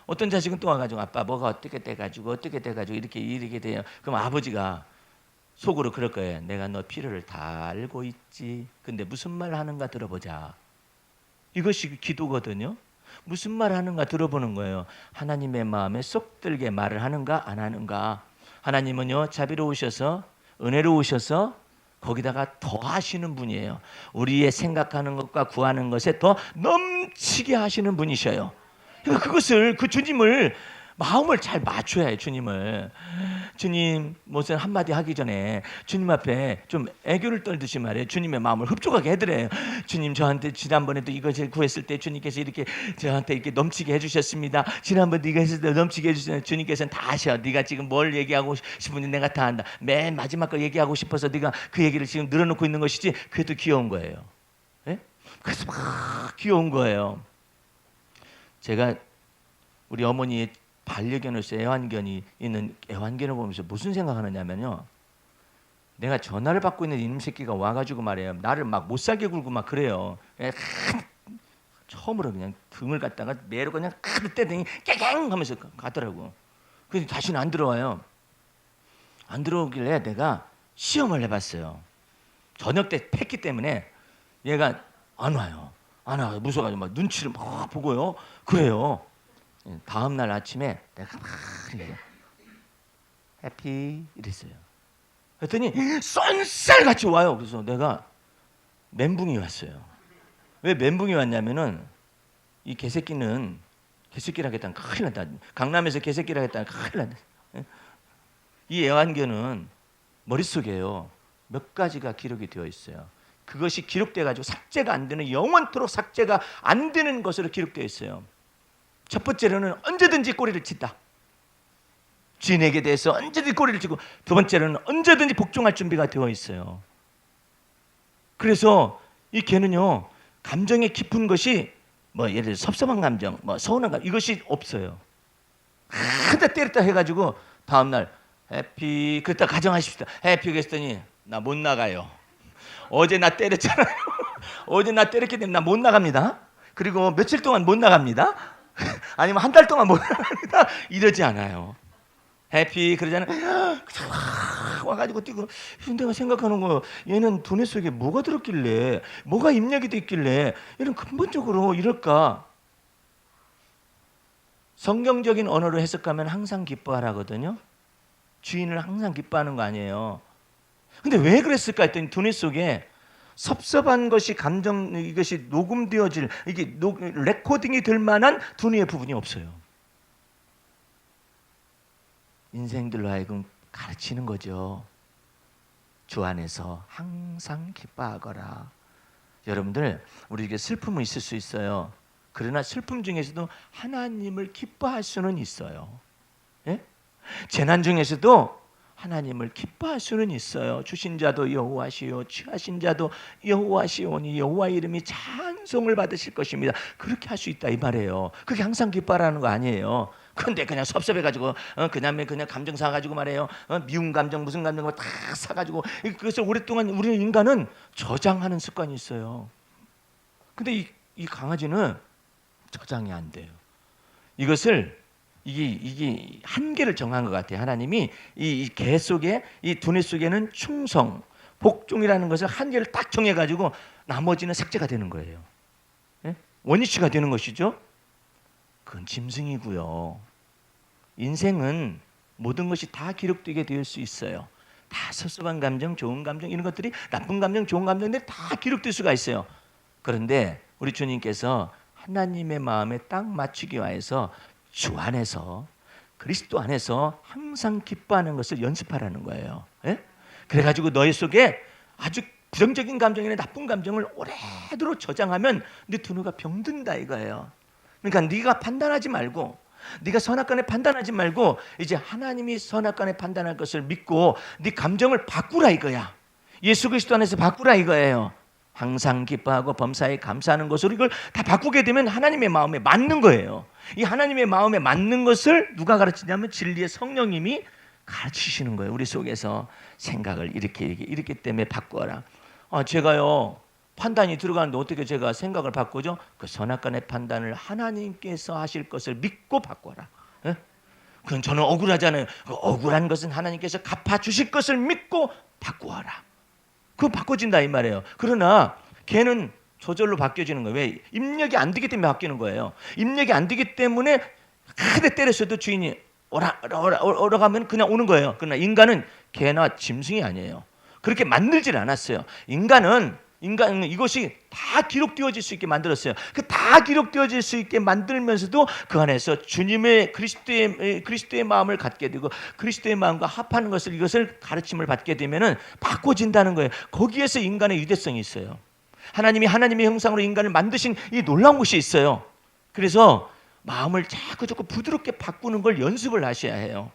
어떤 자식은 또 와가지고 아빠 뭐가 어떻게 돼가지고 이렇게 돼요. 그럼 아버지가 속으로 그럴 거예요. 내가 너 필요를 다 알고 있지. 근데 무슨 말 하는가 들어보자. 이것이 기도거든요. 무슨 말 하는가 들어보는 거예요. 하나님의 마음에 쏙 들게 말을 하는가 안 하는가. 하나님은요 자비로우셔서 은혜로우셔서 거기다가 더 하시는 분이에요. 우리의 생각하는 것과 구하는 것에 더 넘치게 하시는 분이셔요. 그러니까 그것을 그 주님을 마음을 잘 맞춰야 해요. 주님 무슨 한마디 하기 전에 주님 앞에 좀 애교를 떨듯이 말해요. 주님의 마음을 흡족하게 해드려요. 주님, 저한테 지난번에도 이것을 구했을 때 주님께서 이렇게 저한테 이렇게 넘치게 해주셨습니다. 지난번도 이거 했을 때 넘치게 해주셨어요. 주님께서는 다 아셔. 네가 지금 뭘 얘기하고 싶은지 내가 다 안다. 맨 마지막 거 얘기하고 싶어서 네가 그 얘기를 지금 늘어놓고 있는 것이지. 그래도 귀여운 거예요. 네? 그래서 막 귀여운 거예요. 제가 우리 어머니의 반려견으로서 애완견이 있는 애완견을 보면서 무슨 생각하느냐면요, 내가 전화를 받고 있는 이놈 새끼가 와가지고 말이에요, 나를 막 못 살게 굴고 막 그래요. 처음으로 그냥 등을 갖다가 매로 그냥 때더니 깨갱 하면서 가더라고. 그래서 다시는 안 들어와요. 안 들어오길래 내가 시험을 해봤어요. 저녁 때 팼기 때문에 얘가 안 와요. 안 와요. 무서워가지고 막 눈치를 막 보고요. 그래요. 다음 날 아침에 내가 막 해피 이랬어요. 그랬더니 쏜살같이 와요. 그래서 내가 멘붕이 왔어요. 왜 멘붕이 왔냐면은 이 개새끼는 개새끼라 했다는 큰일 났다. 강남에서 개새끼라 했다는 큰일 났다. 이 애완견은 머릿속에요 몇 가지가 기록이 되어 있어요. 그것이 기록돼 가지고 삭제가 안 되는, 영원토록 삭제가 안 되는 것으로 기록되어 있어요. 첫 번째로는 언제든지 꼬리를 친다. 주인에게 대해서 언제든지 꼬리를 치고, 두 번째로는 언제든지 복종할 준비가 되어 있어요. 그래서 이 개는요 감정이 깊은 것이 뭐 예를 들어 섭섭한 감정, 뭐 서운한 감정, 이것이 없어요. 한대 때렸다 해가지고 다음날 해피 그랬다 가정하십시다. 해피 그랬더니 나 못 나가요. 어제 나 때렸잖아요. 어제 나 때렸기 때문에 나 못 나갑니다. 그리고 며칠 동안 못 나갑니다. 아니면 한 달 동안 못 나갑니다. 이러지 않아요. 해피 그러잖아요. 와가지고 뛰고. 내가 생각하는 거, 얘는 두뇌 속에 뭐가 들었길래, 뭐가 입력이 됐길래 이런 근본적으로 이럴까. 성경적인 언어로 해석하면 항상 기뻐하라거든요. 주인을 항상 기뻐하는 거 아니에요. 근데 왜 그랬을까 했더니 두뇌 속에 섭섭한 것이 감정, 이것이 녹음되어질, 이게 레코딩이 될 만한 두뇌의 부분이 없어요. 인생들로 하여금 가르치는 거죠. 주 안에서 항상 기뻐하거라. 여러분들, 우리에게 슬픔은 있을 수 있어요. 그러나 슬픔 중에서도 하나님을 기뻐할 수는 있어요. 예? 재난 중에서도 하나님을 기뻐할 수는 있어요. 주신 자도 여호와시요 취하신 자도 여호와시오니 여호와 이름이 찬송을 받으실 것입니다. 그렇게 할 수 있다 이 말이에요. 그게 항상 기뻐하라는 거 아니에요. 근데 그냥 섭섭해가지고 그냥 감정 사가지고 말해요. 미운 감정 무슨 감정 다 사가지고 그것을 오랫동안 우리는 인간은 저장하는 습관이 있어요. 근데 이 강아지는 저장이 안 돼요. 이게 한계를 정한 것 같아요. 하나님이 이 개 속에 이 두뇌 속에는 충성, 복종이라는 것을 한계를 딱 정해가지고 나머지는 삭제가 되는 거예요. 예? 원위치가 되는 것이죠. 그건 짐승이고요. 인생은 모든 것이 다 기록되게 될 수 있어요. 다 섭섭한 감정, 좋은 감정 이런 것들이 나쁜 감정, 좋은 감정들이 다 기록될 수가 있어요. 그런데 우리 주님께서 하나님의 마음에 딱 맞추기 위해서 주 안에서 그리스도 안에서 항상 기뻐하는 것을 연습하라는 거예요. 예? 그래가지고 너희 속에 아주 부정적인 감정이나 나쁜 감정을 오래도록 저장하면 네 두뇌가 병든다 이거예요. 그러니까 네가 판단하지 말고 네가 선악간에 판단하지 말고 이제 하나님이 선악간에 판단할 것을 믿고 네 감정을 바꾸라 이거야. 예수 그리스도 안에서 바꾸라 이거예요. 항상 기뻐하고 범사에 감사하는 것으로 이걸 다 바꾸게 되면 하나님의 마음에 맞는 거예요. 이 하나님의 마음에 맞는 것을 누가 가르치냐면 진리의 성령님이 가르치시는 거예요. 우리 속에서 생각을 이렇게 때문에 바꿔라. 제가요 판단이 들어가는데 어떻게 제가 생각을 바꾸죠? 그 선악간의 판단을 하나님께서 하실 것을 믿고 바꿔라. 예? 그건 저는 억울하잖아요. 그 억울한 것은 하나님께서 갚아주실 것을 믿고 바꾸어라. 그거 바꿔진다 이 말이에요. 그러나 걔는 저절로 바뀌어지는 거예요. 왜? 입력이 안 되기 때문에 바뀌는 거예요. 입력이 안 되기 때문에 크게 때렸어도 주인이 오라 가면 그냥 오는 거예요. 그러나 인간은 개나 짐승이 아니에요. 그렇게 만들질 않았어요. 인간은 이것이 다 기록되어질 수 있게 만들었어요. 그 다 기록되어질 수 있게 만들면서도 그 안에서 주님의 그리스도의 마음을 갖게 되고 그리스도의 마음과 합하는 것을 이것을 가르침을 받게 되면은 바꿔진다는 거예요. 거기에서 인간의 유대성이 있어요. 하나님이 하나님의 형상으로 인간을 만드신 이 놀라운 것이 있어요. 그래서 마음을 자꾸 부드럽게 바꾸는 걸 연습을 하셔야 해요.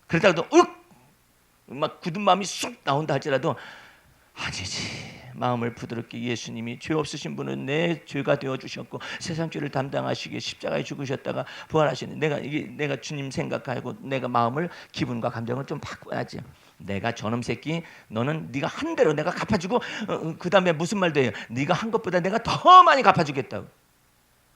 그러다가도 막 굳은 마음이 쑥 나온다 할지라도 아니지. 마음을 부드럽게 예수님이 죄 없으신 분은 내 죄가 되어 주셨고 세상 죄를 담당하시기에 십자가에 죽으셨다가 부활하시는 내가 주님 생각하고 내가 마음을 기분과 감정을 좀 바꿔야지. 내가 저놈 새끼 너는 네가 한 대로 내가 갚아주고 그 다음에 무슨 말도 해요. 네가 한 것보다 내가 더 많이 갚아주겠다고.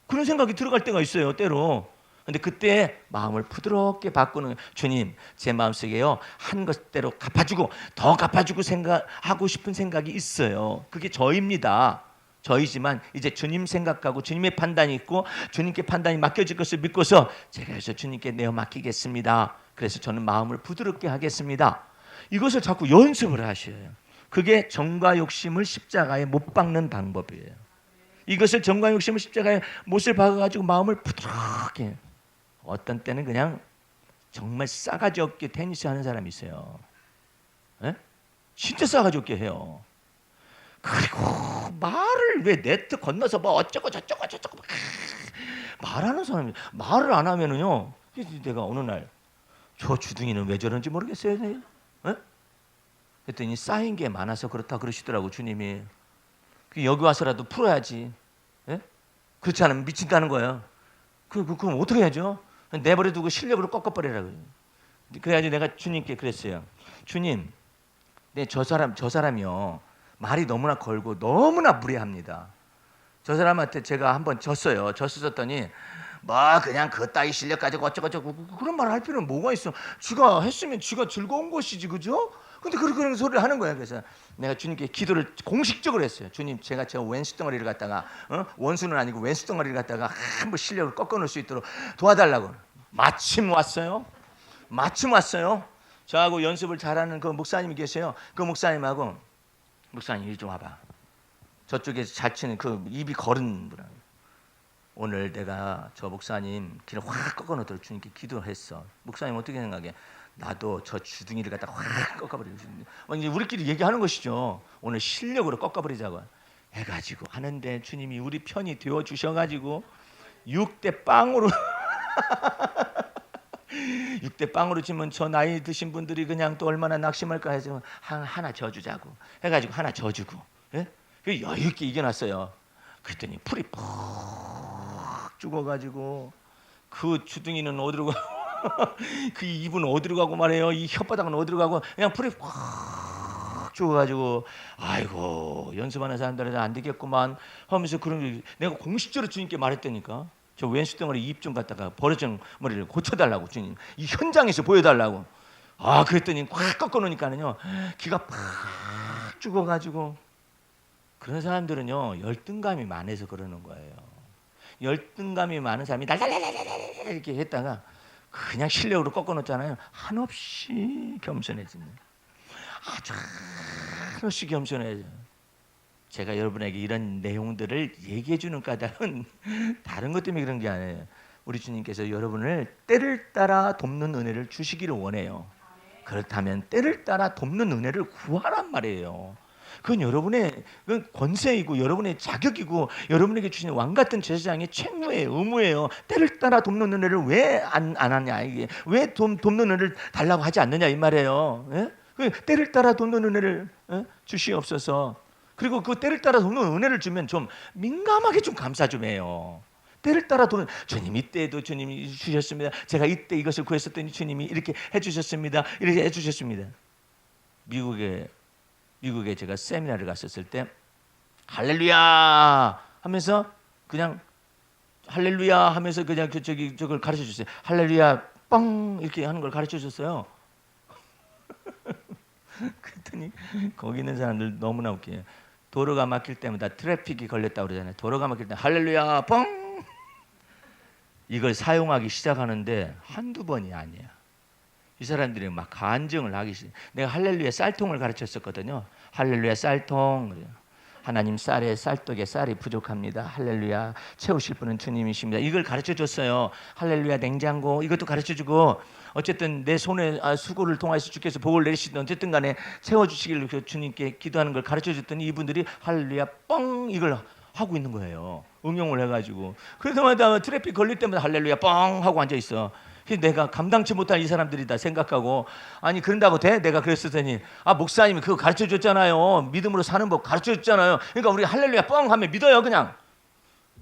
그런 생각이 들어갈 때가 있어요. 때로. 근데 그때 마음을 부드럽게 바꾸는 주님 제 마음속에요 한 것대로 갚아주고 더 갚아주고 생각하고 싶은 생각이 있어요. 그게 저입니다. 저이지만 이제 주님 생각하고 주님의 판단이 있고 주님께 판단이 맡겨질 것을 믿고서 제가 그래서 주님께 내어 맡기겠습니다. 그래서 저는 마음을 부드럽게 하겠습니다. 이것을 자꾸 연습을 하셔요. 그게 정과 욕심을 십자가에 못 박는 방법이에요. 이것을 정과 욕심을 십자가에 못을 박아가지고 마음을 부드럽게 어떤 때는 그냥 정말 싸가지 없게 테니스 하는 사람이 있어요. 에? 진짜 싸가지 없게 해요. 그리고 말을 왜 네트 건너서 뭐 어쩌고 저쩌고 말하는 사람이 말을 안 하면은요. 내가 어느 날 저 주둥이는 왜 저런지 모르겠어요. 에? 그랬더니 쌓인 게 많아서 그렇다 그러시더라고 주님이. 여기 와서라도 풀어야지. 에? 그렇지 않으면 미친다는 거예요. 그럼 어떻게 해야죠? 내버려 두고 실력으로 꺾어버리라고요. 그래가지고 내가 주님께 그랬어요. 주님, 저 사람이요 말이 너무나 걸고 너무나 무례합니다. 저 사람한테 제가 한번 졌어요. 졌었더니 뭐 그냥 그 따위 실력 가지고 어쩌고저쩌고 그런 말 할 필요는 뭐가 있어? 지가 했으면 지가 즐거운 것이지, 그죠? 근데 그런 소리를 하는 거야. 그래서 내가 주님께 기도를 공식적으로 했어요. 주님, 제가 왼수 덩어리를 갖다가 원수는 아니고 왼수 덩어리를 갖다가 한번 실력을 꺾어놓을 수 있도록 도와달라고. 마침 왔어요. 저하고 연습을 잘하는 그 목사님이 계세요. 그 목사님하고 목사님 이리 좀 와봐. 저쪽에 잘 치는 그 입이 거른 분. 오늘 내가 저 목사님 길을 확 꺾어놓도록 주님께 기도했어. 목사님 어떻게 생각해? 나도 저 주둥이를 갖다 확 꺾어버리고 이제 우리끼리 얘기하는 것이죠. 오늘 실력으로 꺾어버리자고 해가지고 하는데 주님이 우리 편이 되어 주셔가지고 6대 0으로 6대 빵으로 치면 저 나이 드신 분들이 그냥 또 얼마나 낙심할까 해서 하나 져주자고 해가지고 하나 져주고, 예? 그 여유 있게 이겨놨어요. 그랬더니 풀이 푹 죽어가지고 그 주둥이는 어디로 가고 그 입은 어디로 가고 말해요. 이 혓바닥은 어디로 가고 그냥 풀이 푹 죽어가지고 아이고 연습하는 사람들은 안 되겠구만 하면서 그런 내가 공식적으로 주님께 말했다니까. 저 왼수 덩어리 입 좀 갖다가 버려진 머리를 고쳐달라고 주님 이 현장에서 보여달라고. 아 그랬더니 꽉 꺾어놓으니까는요 기가 팍 죽어가지고. 그런 사람들은요 열등감이 많아서 그러는 거예요. 열등감이 많은 사람이 날달달달달 이렇게 했다가 그냥 실력으로 꺾어놓잖아요. 한없이 겸손해집니다. 아주 한없이 겸손해져요. 제가 여러분에게 이런 내용들을 얘기해 주는 까닭은 다른 것 때문에 그런 게 아니에요. 우리 주님께서 여러분을 때를 따라 돕는 은혜를 주시기를 원해요. 그렇다면 때를 따라 돕는 은혜를 구하란 말이에요. 그건 여러분의 권세이고 여러분의 자격이고 여러분에게 주신 왕 같은 제사장의 책무예요, 의무예요. 때를 따라 돕는 은혜를 왜 안 하냐, 이게 왜 돕는 은혜를 달라고 하지 않느냐 이 말이에요. 예? 때를 따라 돕는 은혜를 주시옵소서. 그리고 그 때를 따라 돕는 은혜를 주면 좀 민감하게 좀 감사 좀 해요. 때를 따라 돕는 주님 이때에도 주님이 주셨습니다. 제가 이때 이것을 구했었더니 주님이 이렇게 해주셨습니다. 이렇게 해주셨습니다. 미국에 제가 세미나를 갔었을 때 할렐루야 하면서 그냥 할렐루야 하면서 그냥 저걸 가르쳐 줬어요. 할렐루야 뻥 이렇게 하는 걸 가르쳐 줬어요. 그랬더니 거기 있는 사람들 너무나 웃겨요. 도로가 막힐 때마다 트래픽이 걸렸다고 그러잖아요. 도로가 막힐 때 할렐루야 뻥 이걸 사용하기 시작하는데 한두 번이 아니야. 이 사람들이 막 간증을 하기 시작. 내가 할렐루야 쌀통을 가르쳤었거든요. 할렐루야 쌀통. 하나님 쌀에 쌀떡에 쌀이 부족합니다. 할렐루야 채우실 분은 주님이십니다. 이걸 가르쳐줬어요. 할렐루야 냉장고 이것도 가르쳐주고 어쨌든 내 손에 수고를 통해서 주께서 복을 내리시든 어쨌든 간에 채워주시길 주님께 기도하는 걸 가르쳐줬더니 이분들이 할렐루야 뻥 이걸 하고 있는 거예요. 응용을 해가지고. 그래서마다 트래픽 걸릴 때마다 할렐루야 뻥 하고 앉아있어. 내가 감당치 못할 이 사람들이다 생각하고 아니 그런다고 돼? 내가 그랬더니 목사님이 그거 가르쳐줬잖아요. 믿음으로 사는 법 가르쳐줬잖아요. 그러니까 우리 할렐루야 뻥 하면 믿어요 그냥.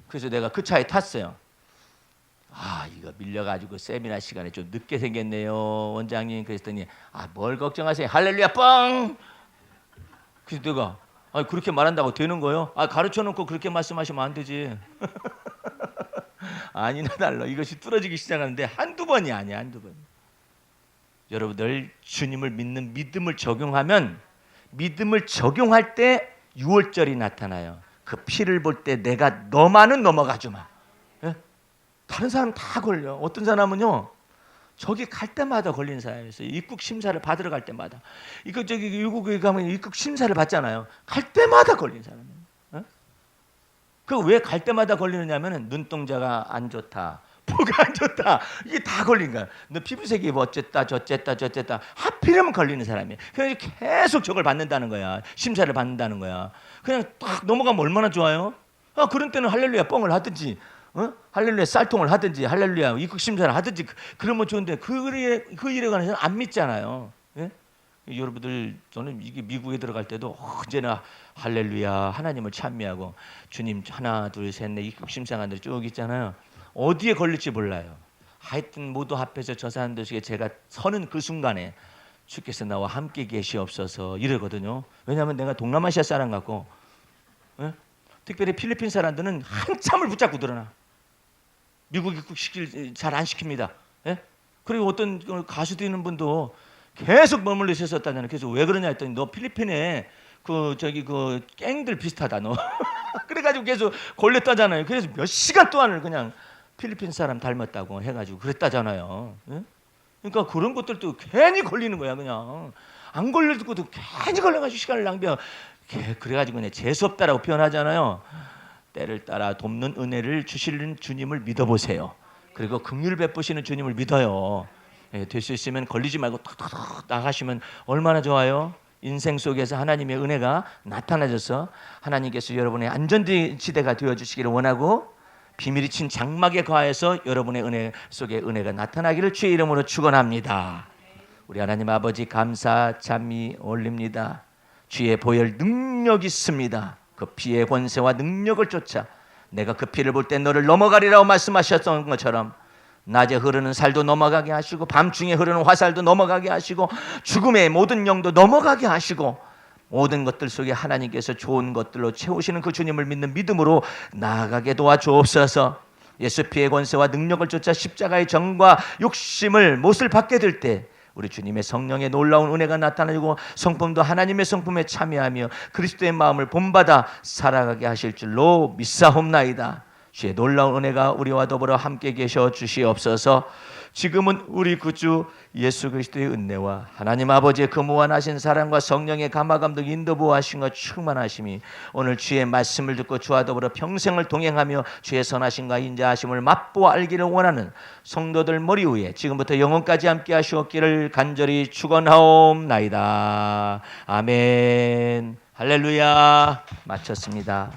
그래서 내가 그 차에 탔어요. 이거 밀려가지고 세미나 시간에 좀 늦게 생겼네요 원장님. 그랬더니 뭘 걱정하세요 할렐루야 뻥. 그래서 내가 그렇게 말한다고 되는 거예요? 가르쳐놓고 그렇게 말씀하시면 안 되지. 아니나 달라 이것이 뚫어지기 시작하는데 한두 번이 아니야. 한두 번. 여러분들 주님을 믿는 믿음을 적용하면 믿음을 적용할 때 6월절이 나타나요. 그 피를 볼 때 내가 너만은 넘어가 주마. 예? 다른 사람 다 걸려. 어떤 사람은요 저기 갈 때마다 걸리는 사람이 있어요. 입국 심사를 받으러 갈 때마다. 미국에 가면 입국 심사를 받잖아요. 갈 때마다 걸리는 사람이에요. 그 왜 갈 때마다 걸리느냐면은 눈동자가 안 좋다, 보가 안 좋다 이게 다 걸린 거야. 너 피부색이 어쨌다 저쨌다 하필이면 걸리는 사람이에요. 그래서 계속 저걸 받는다는 거야. 심사를 받는다는 거야. 그냥 딱 넘어가면 얼마나 좋아요. 그런 때는 할렐루야 뻥을 하든지 할렐루야 쌀통을 하든지 할렐루야 입국 심사를 하든지 그러면 좋은데 그 일에 관해서는 안 믿잖아요. 예? 여러분들 저는 이게 미국에 들어갈 때도 언제나 할렐루야 하나님을 찬미하고 주님 하나 둘 셋 넷 입국 심사관들이 쭉 있잖아요. 어디에 걸릴지 몰라요. 하여튼 모두 합해서 저 사람들에게 제가 서는 그 순간에 주께서 나와 함께 계시옵소서 이러거든요. 왜냐하면 내가 동남아시아 사람 같고 특별히 필리핀 사람들은 한참을 붙잡고 들어나. 미국 입국시킬 잘 안 시킵니다. 그리고 어떤 가수도 있는 분도 계속 머물러 있었다잖아요. 그래서 왜 그러냐 했더니 너 필리핀에 그 갱들 비슷하다 너. 그래가지고 계속 걸렸다잖아요. 그래서 몇 시간 동안을 그냥 필리핀 사람 닮았다고 해가지고 그랬다잖아요. 그러니까 그런 것들도 괜히 걸리는 거야. 그냥 안 걸려도 괜히 걸려가지고 시간을 낭비하고. 그래가지고 그냥 재수 없다라고 표현하잖아요. 때를 따라 돕는 은혜를 주시는 주님을 믿어보세요. 그리고 긍휼 베푸시는 주님을 믿어요. 될 수 있으면 걸리지 말고 탁탁탁 나가시면 얼마나 좋아요. 인생 속에서 하나님의 은혜가 나타나져서 하나님께서 여러분의 안전지대가 되어주시기를 원하고 비밀이 친 장막에 거하여서 여러분의 은혜 속에 은혜가 나타나기를 주의 이름으로 축원합니다. 우리 하나님 아버지 감사 찬미 올립니다. 주의 보혈 능력이 있습니다. 그 피의 권세와 능력을 쫓아 내가 그 피를 볼 때 너를 넘어가리라고 말씀하셨던 것처럼 낮에 흐르는 살도 넘어가게 하시고 밤중에 흐르는 화살도 넘어가게 하시고 죽음의 모든 영도 넘어가게 하시고 모든 것들 속에 하나님께서 좋은 것들로 채우시는 그 주님을 믿는 믿음으로 나아가게 도와주옵소서. 예수 피의 권세와 능력을 쫓아 십자가의 정과 욕심을 못을 받게 될 때 우리 주님의 성령의 놀라운 은혜가 나타나고 성품도 하나님의 성품에 참여하며 그리스도의 마음을 본받아 살아가게 하실 줄로 믿사옵나이다. 주의 놀라운 은혜가 우리와 더불어 함께 계셔 주시옵소서. 지금은 우리 구주 예수 그리스도의 은혜와 하나님 아버지의 그 무한하신 사랑과 성령의 감화감동 인도보호하심과 충만하심이 오늘 주의 말씀을 듣고 주와 더불어 평생을 동행하며 주의 선하심과 인자하심을 맛보아 알기를 원하는 성도들 머리 위에 지금부터 영원까지 함께 하시옵기를 간절히 축원하옵나이다. 아멘. 할렐루야. 마쳤습니다.